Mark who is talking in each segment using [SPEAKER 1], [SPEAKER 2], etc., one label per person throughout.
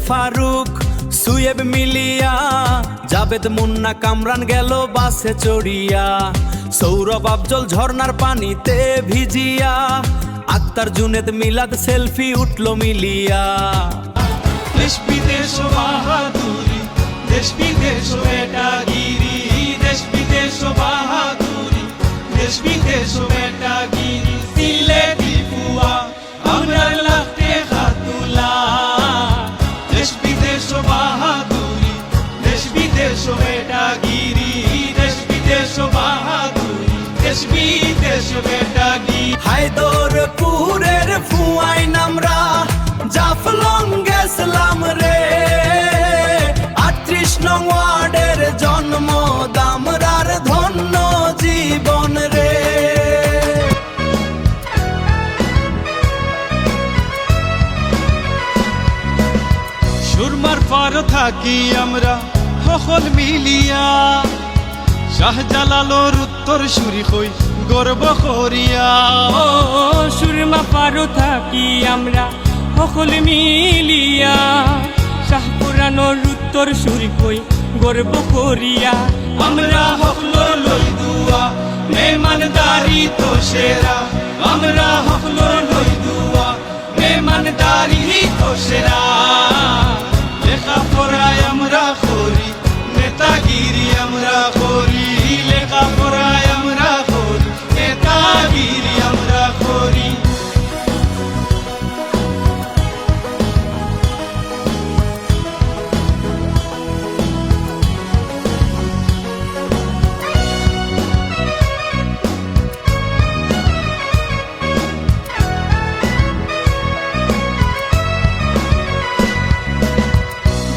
[SPEAKER 1] ফারুক সুয়েব মিলিয়া, জাবেদ মুন্না কামরান গেল বাসে চড়িয়া, সৌরভ আফজল ঝর্ণার পানিতে ভিজিয়া, আক্তার জুনেদ মিলাদ সেলফি উঠলো মিলিয়া।
[SPEAKER 2] দেশ বিদেশ বাহাদুরি, দেশ বিদেশ বেটাগিরি, দেশ বিদেশ বাহাদুরি, দেশ বিদেশ বেটাগিরি, সিলেটি ফুয়া আমরা লাগতে হাতুলা। দেশ বিদেশ বাহাদুরি, দেশ বিদেশ বেটাগিরি, দেশ বিদেশ বাহাদুরি, দেশ বিদেশ বেটাগিরি।
[SPEAKER 1] হায়দরপুরের ফুয়াই নামরা জাফলং গেছলাম রে, ৩৮ নং ওয়ার্ডের জন্ম দামরার ধন্য জীবন রে।
[SPEAKER 2] সুরমার পার থাকি আমরা সকল মিলিয়া, শাহজালালোর উত্তর সুরি হই গর্ব করিয়া।
[SPEAKER 3] ও সুরমা পারো থাকি আমরা সকল মিলিয়া, শাহপুরানোর উত্তর সুরি কই গর্ব করিয়া।
[SPEAKER 2] আমরা হকলোর লই দুয়া মেহমানদারি তো সেরা, আমরা হকলোর লই দুয়া মেহমানদারি তো সেরা। লেখা পড়ায় আমরা করি, নেতাগিরি আমরা করি, লেখা পড়ায় আমরা করি, নেতাগিরি আমরা করি।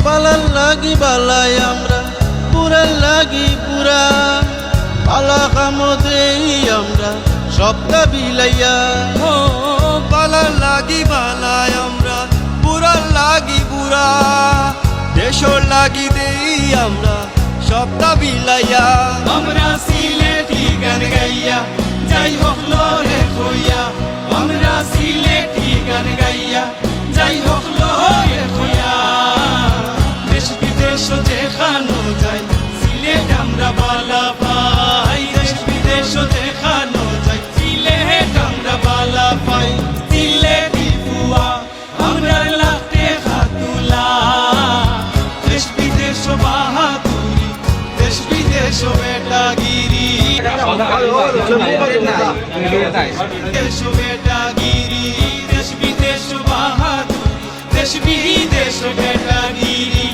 [SPEAKER 4] বালার লাগি বালাই আমরা, পুরার লাগি পুরা, পালা কামো দেই আমরা সবটা বিলাইয়া।
[SPEAKER 2] ও বালার লাগি বালাই আমরা, পুরার লাগি বুড়া, দেশর লাগি দেই আমরা সবটা বিলাইয়া। আমরা সিলেটি গান গাইয়া যাই হকলো রে কইয়া, আমরা সিলেটি গান গাইয়া যাই হকলো রে কইয়া। দেশ বিদেশ যেখানো যাই সিলেট আমরা বালা পাই, দেশ বিদেশ যেখানো যাই সিলেট আমরা বালা পাই। সিলেটি ফুয়া আমরা লাগতে হাতুলা, দেশ বিদেশ বাহাদুরি, দেশ বিদেশ বেটাগিরি, দেশ বেটাগিরি, দেশ বিদেশ বাহাদুরি, দেশ বিদেশ বেটাগিরি।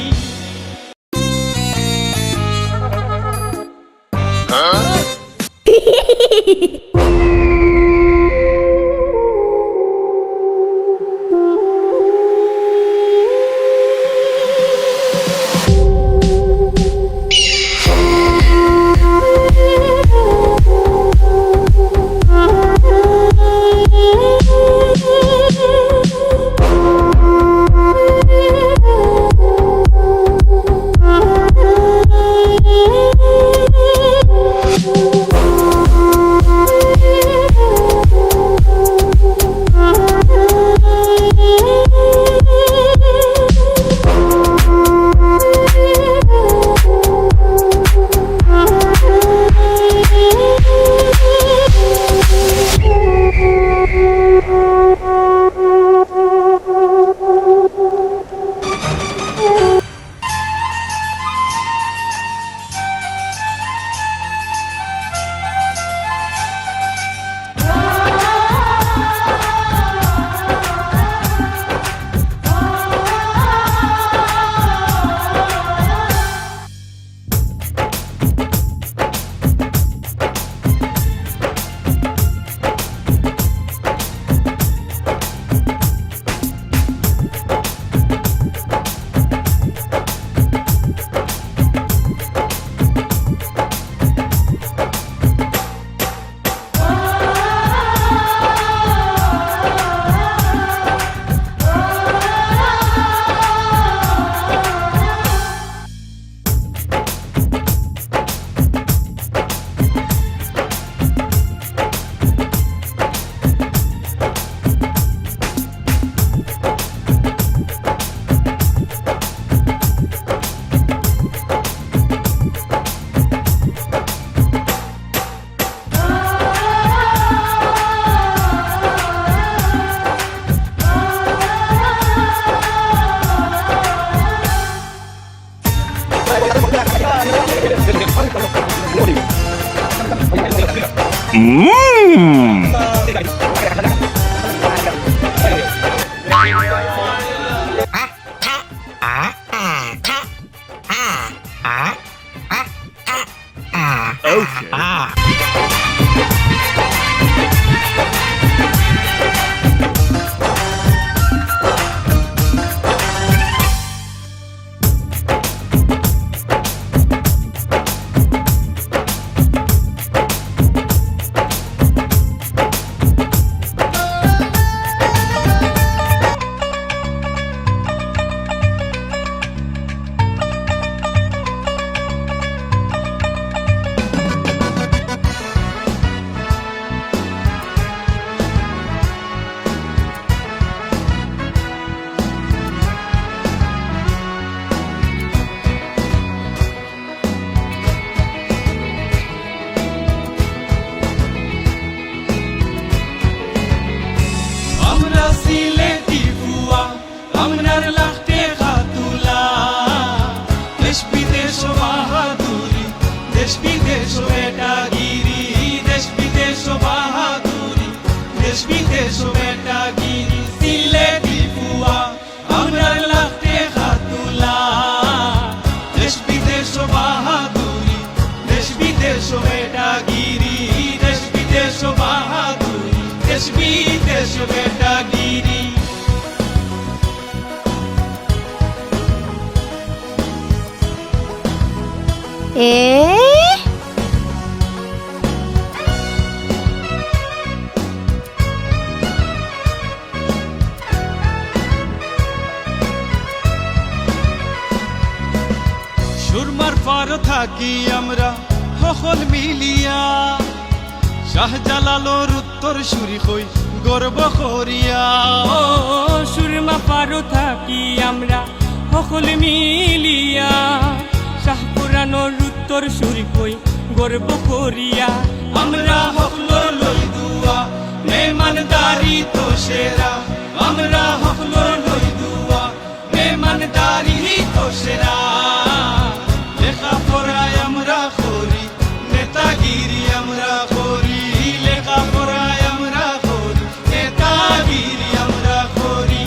[SPEAKER 2] বিদেশ বেটাগিরি সিলেটি ফুয়া আমরা লাখে খাতুলা দেশ বিদেশ বাহাদুরি দেশ বিদেশ বেটাগিরি দেশ বিদেশ বাহাদুরি দেশ বিদেশ বেটাগিরি সুরমার পার থাকি আমরা সকল মিলিয়া শাহজালালোর উত্তর সুরি হই গর্ব করিয়া
[SPEAKER 3] ও সুরমা পারো থাকি আমরা সকলে মিলিয়া শাহপুরানোর উত্তর সুরি হই গর্ব করিয়া
[SPEAKER 2] আমরা হকলোর লই দুয়া মেহমানদারি তো সেরা আমরা হকলোর লই দুয়া মেহমানদারি তো সেরা লেখা পড়ায় আমরা করি নেতাগিরি আমরা করি লেখা পড়ায় আমরা করি নেতাগিরি আমরা করি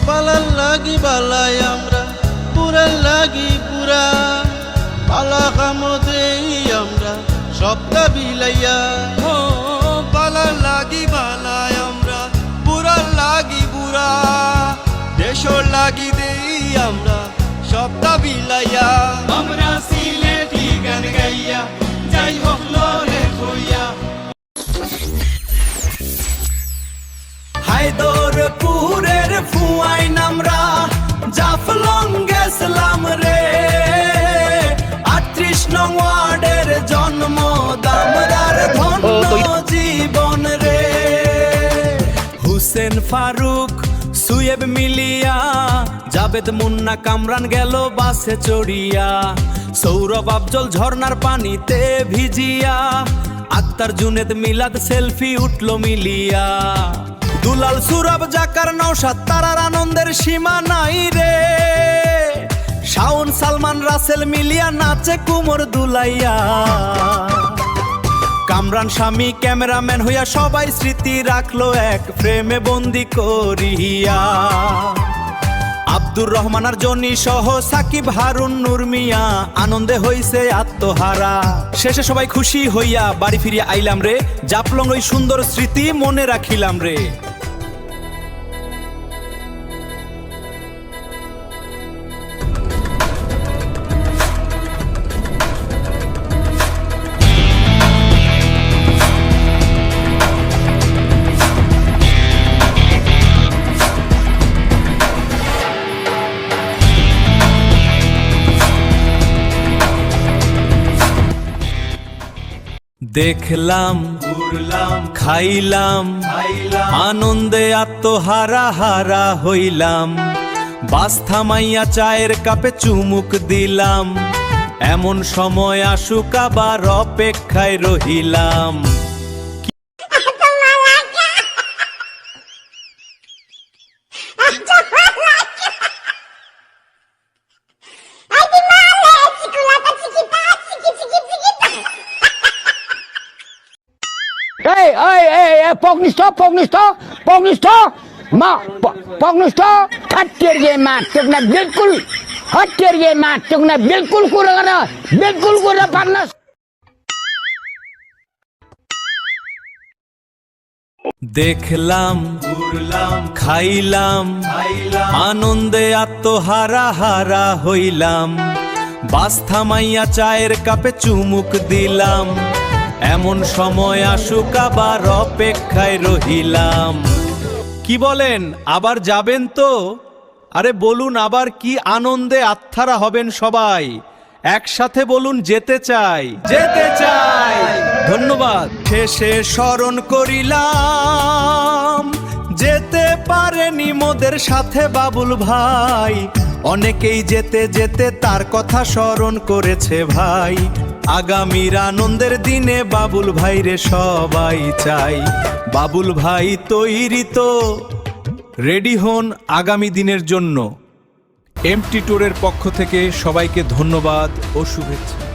[SPEAKER 4] বালার লাগি বালাই আমরা পুরার লাগি পুরা পালা কামদেই আমরা সবটা বিলাইয়া
[SPEAKER 2] ও বালার লাগি বালায় আমরা বুড়ার লাগি বুড়া দেশর লাগি দেই আমরা সবটা বিলাইয়া আমরা সিলেটি গান গাইয়া যাই হোক লরে হইয়া
[SPEAKER 1] হায়দরপুরের ফুয়াই নামরা জাফলং গেছলাম রে ৩৮ নং ওয়ার্ডের জন্ম দামরার ধন্য জীবন রে হুসেন ফারুক সুয়েব মিলিয়া জাবেদ মুন্না কামরান গেল বাসে চড়িয়া সৌরভ আফজল ঝর্ণার পানিতে ভিজিয়া আক্তার জুনেদ মিলাদ সেলফি উঠলো মিলিয়া দুলাল সুরভ জাকার নওশাদ তারার আনন্দের সীমা নাই রে শাওন সালমান রাসেল মিলিয়া নাচে কুমোর দুলাইয়া কামরান স্বামী ক্যামেরাম্যান হইয়া সবাই স্মৃতি রাখলো এক ফ্রেমে বন্দি করিয়া আব্দুর রহমান আর জনি সহ সাকিব হারুন নূর মিয়া আনন্দে হইছে আত্মহারা শেষে সবাই খুশি হইয়া বাড়ি ফিরিয়া আইলাম রে জাফলং ওই সুন্দর স্মৃতি মনে রাখিলাম রে দেখলাম
[SPEAKER 2] ঘুরলাম
[SPEAKER 1] খাইলাম
[SPEAKER 2] খাইলাম
[SPEAKER 1] আনন্দে আত্মহারা হারা হইলাম বাস থামাইয়া চায়ের কাপে চুমুক দিলাম এমন সময় আসুক আবার অপেক্ষায় রহিলাম
[SPEAKER 5] Pognisto, hatier ye mat, tukna bilkul kura panas.
[SPEAKER 1] দেখলাম
[SPEAKER 2] ঘুরলাম
[SPEAKER 1] খাইলাম
[SPEAKER 2] খাইলাম
[SPEAKER 1] আনন্দে আত্মহারা হারা হইলাম বাস থামাইয়া চায়ের কাপে চুমুক দিলাম এমন সময় আসুক আবার অপেক্ষায় রহিলাম কি বলেন আবার যাবেন তো আরে বলুন আবার কি আনন্দে আত্মারা হবেন সবাই একসাথে বলুন যেতে চাই ধন্যবাদ শেষে স্মরণ করিলাম যেতে পারেনি মোদের সাথে বাবুল ভাই অনেকেই যেতে যেতে তার কথা স্মরণ করেছে ভাই আগামীর আনন্দের দিনে বাবুল ভাইরে সবাই চাই। বাবুল ভাই তৈরি তো, রেডি হন আগামী দিনের জন্য। এমটি ট্যুরের পক্ষ থেকে সবাইকে ধন্যবাদ ও শুভেচ্ছা।